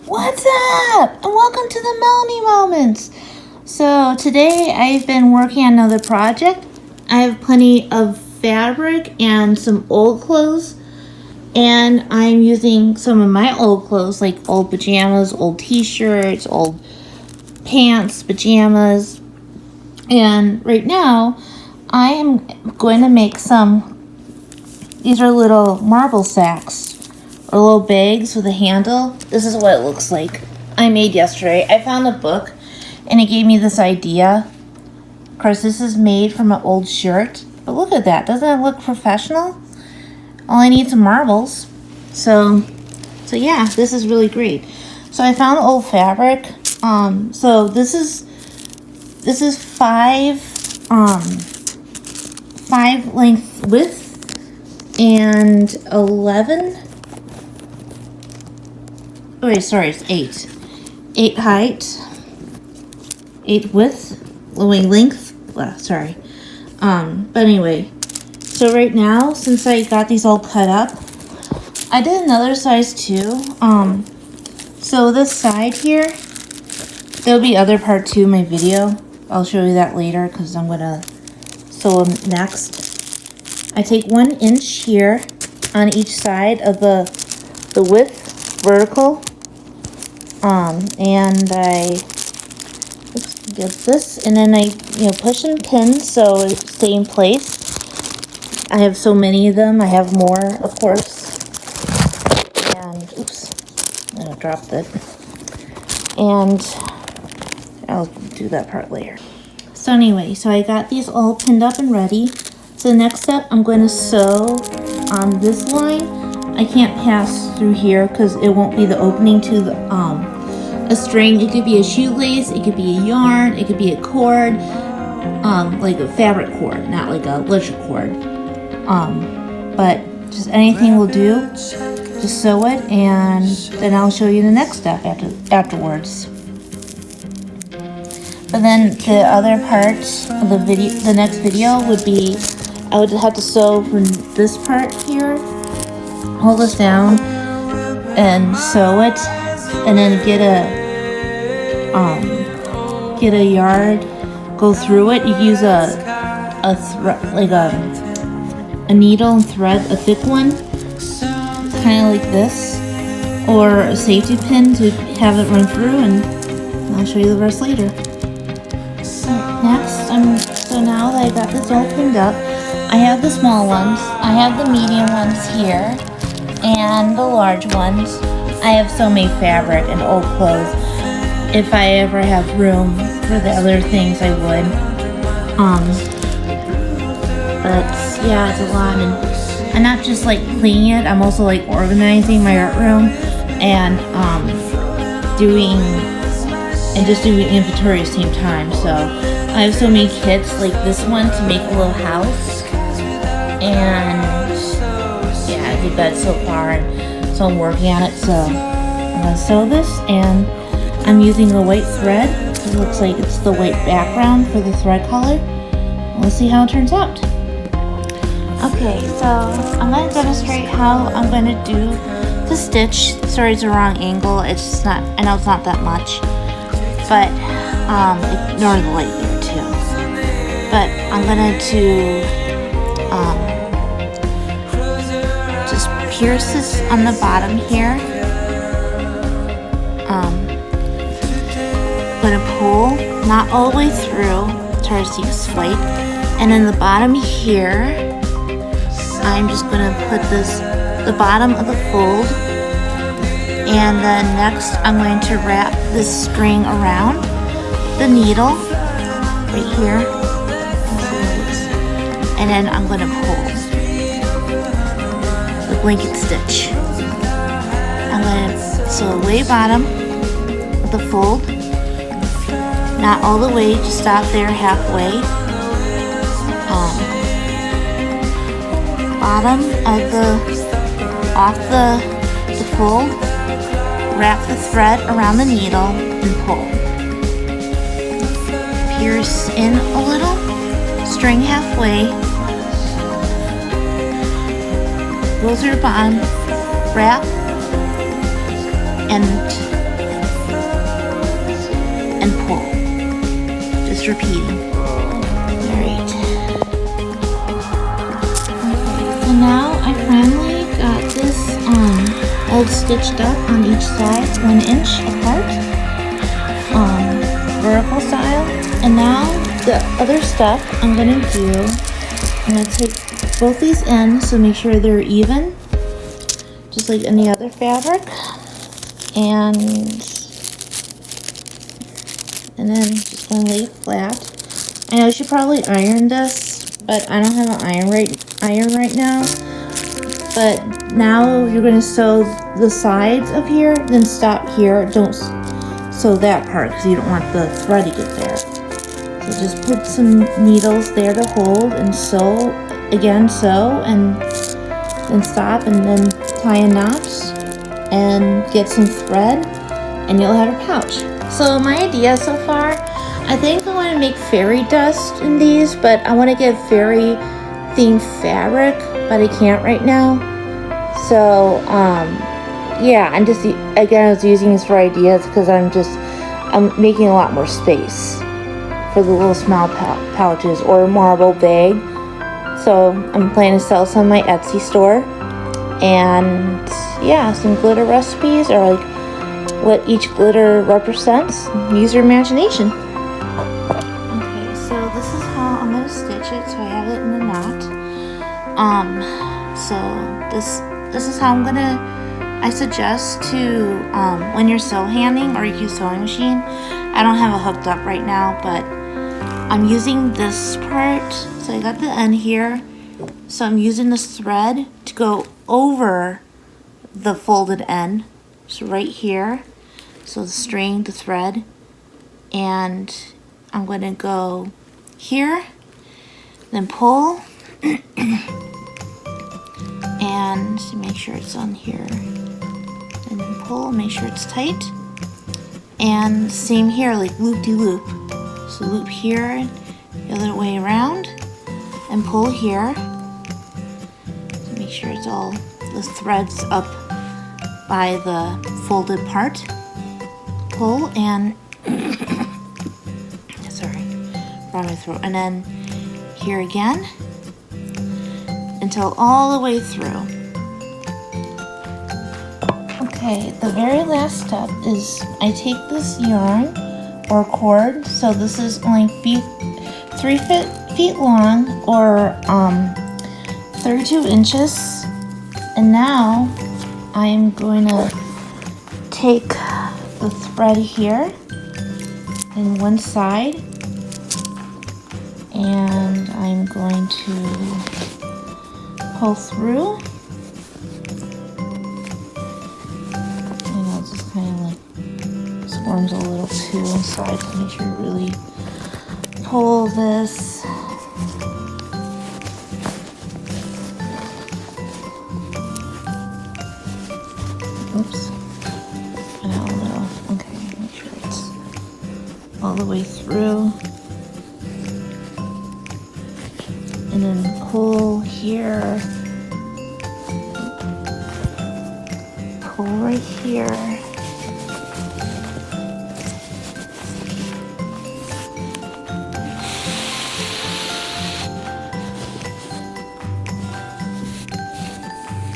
What's up? And welcome to the Melanie Moments. So today I've been working on another project. I have plenty of fabric and some old clothes. And I'm using some of my old clothes, like old pajamas, old t-shirts, old pants, pajamas. And right now I am going to make these are little marble sacks. Or little bags with a handle. This is what it looks like. I made yesterday. I found a book and it gave me this idea. Of course, this is made from an old shirt. But look at that. Doesn't it look professional? All I need is some marbles. So yeah, this is really great. So I found old fabric. So this is 5 length width and 11. Oh, wait, sorry, it's 8. 8 height, 8 width, length. Sorry. But anyway, so right now, since I got these all cut up, I did another size too. So this side here, there'll be other part 2 in my video. I'll show you that later because I'm gonna sew them next. I take 1 inch here on each side of the width, vertical. And I get this, and then I, push and pin so it stay in place. I have so many of them. I have more, of course. And, oops, I dropped it. And I'll do that part later. So anyway, so I got these all pinned up and ready. So the next step, I'm going to sew on this line. I can't pass through here because it won't be the opening to the, a string. It could be a shoelace, it could be a yarn, it could be a cord, like a fabric cord, not like a electric cord. But just anything will do. Just sew it, and then I'll show you the next step afterwards. But then the other part of the video, the next video would be, I would have to sew from this part here, hold this down, and sew it. And then get a yard, go through it. You use a needle and thread, a thick one, kind of like this, or a safety pin to have it run through, and I'll show you the rest later. Next, so now that I got this all pinned up, I have the small ones, I have the medium ones here, and the large ones. I have so many fabric and old clothes. If I ever have room for the other things, I would. But yeah, it's a lot, and I'm not just like cleaning it. I'm also like organizing my art room and doing inventory at the same time. So I have so many kits like this one to make a little house, and yeah, I did that so far. And so I'm working on it, so I'm going to sew this, and I'm using a white thread. It looks like it's the white background for the thread color. Let's see how it turns out. Okay, so I'm going to demonstrate how I'm going to do the stitch. Sorry, it's the wrong angle. It's not, I know it's not that much, but ignore the light there too. But I'm going to just pierce this on the bottom here. I'm gonna pull, not all the way through, try to see this white, and then the bottom here, I'm just gonna put the bottom of the fold, and then next I'm going to wrap this string around the needle right here, and then I'm gonna pull the blanket stitch. I'm gonna sew way bottom of the fold, not all the way, just stop there halfway. Bottom of off the fold, wrap the thread around the needle and pull. Pierce in a little, string halfway, go through the bottom, wrap, and and pull. Just repeating. Alright. Okay, so now I finally got this all stitched up on each side, 1 inch apart, vertical style. And now the other stuff I'm gonna do, I'm gonna take both these ends, so make sure they're even, just like any other fabric. And then just gonna lay it flat. I know I should probably iron this, but I don't have an iron right now. But now you're gonna sew the sides of here, then stop here. Don't sew that part because you don't want the thread to get there. So just put some needles there to hold and sew, and then stop and then tie a knot and get some thread and you'll have a pouch. So my idea so far, I think I want to make fairy dust in these, but I want to get fairy themed fabric, but I can't right now. So yeah, I was using this for ideas because I'm making a lot more space for the little small pouches or a marble bag. So I'm planning to sell some on my Etsy store. And yeah, some glitter recipes or like what each glitter represents. Use your imagination. Okay, so this is how I'm gonna stitch it. So I have it in a knot. So this is how I suggest to when you're sew handing or you use sewing machine. I don't have it hooked up right now, but I'm using this part. So I got the end here. So I'm using this thread to go over the folded end. So right here. So the string, the thread. And I'm going to go here. Then pull. And make sure it's on here. And then pull, make sure it's tight. And same here, like loop-de-loop. So loop here, the other way around. And pull here. Make sure it's all the threads up by the folded part. Pull and sorry, brought my throat. And then here again until all the way through. Okay, the very last step is I take this yarn or cord. So this is only 3 feet long or 32 inches. And now I'm going to take the thread here in one side and I'm going to pull through. And I'll just kind of like squirms a little too inside to make sure you really pull this. Oops. And out a little. Okay, make sure it's all the way through. And then pull here. Pull right here.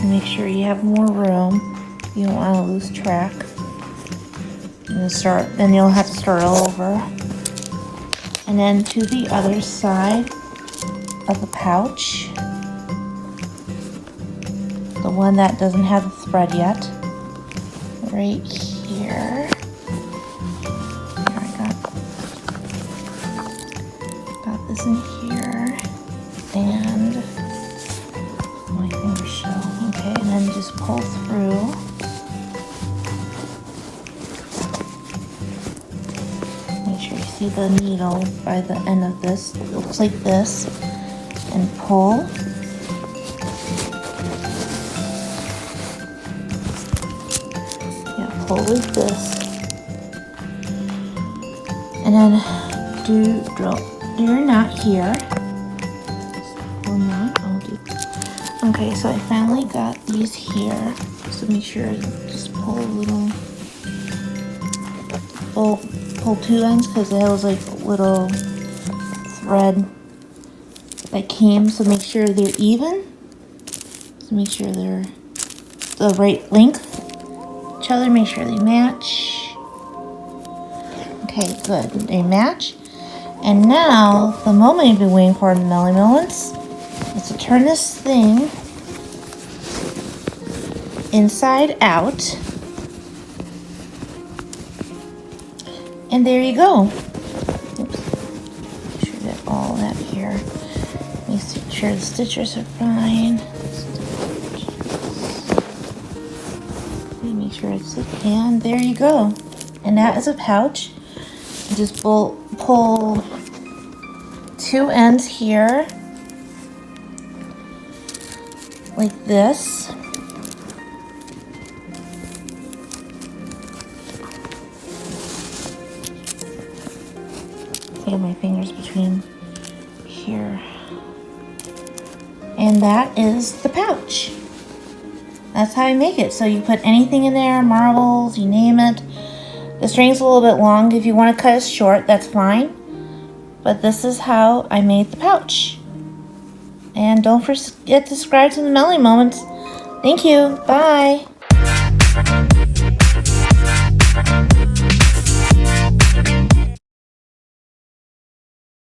And make sure you have more room. You don't want to lose track. And then you'll have to start all over. And then to the other side of the pouch, the one that doesn't have the thread yet, right here. Here I got this in here, and my finger show. Okay, and then just pull through. Make sure you see the needle by the end of this. It looks like this. And pull. Yeah, pull like this. And then do your knot here. Pull knot. Okay, so I finally got these here. So make sure you just pull a little. pull two ends because it was like a little thread that came, so make sure they're even. So make sure they're the right length each other, make sure they match. Okay, good, they match. And now, the moment you've been waiting for in the Melly Moments is to turn this thing inside out. And there you go. Oops. Make sure that all that here. Make sure the stitches are fine. Make sure it's it. And there you go. And that is a pouch. You just pull two ends here like this. Get my fingers between here. And that is the pouch. That's how I make it. So you put anything in there, marbles, you name it. The string's a little bit long. If you want to cut it short, that's fine. But this is how I made the pouch. And don't forget to subscribe to the Melly Moments. Thank you. Bye.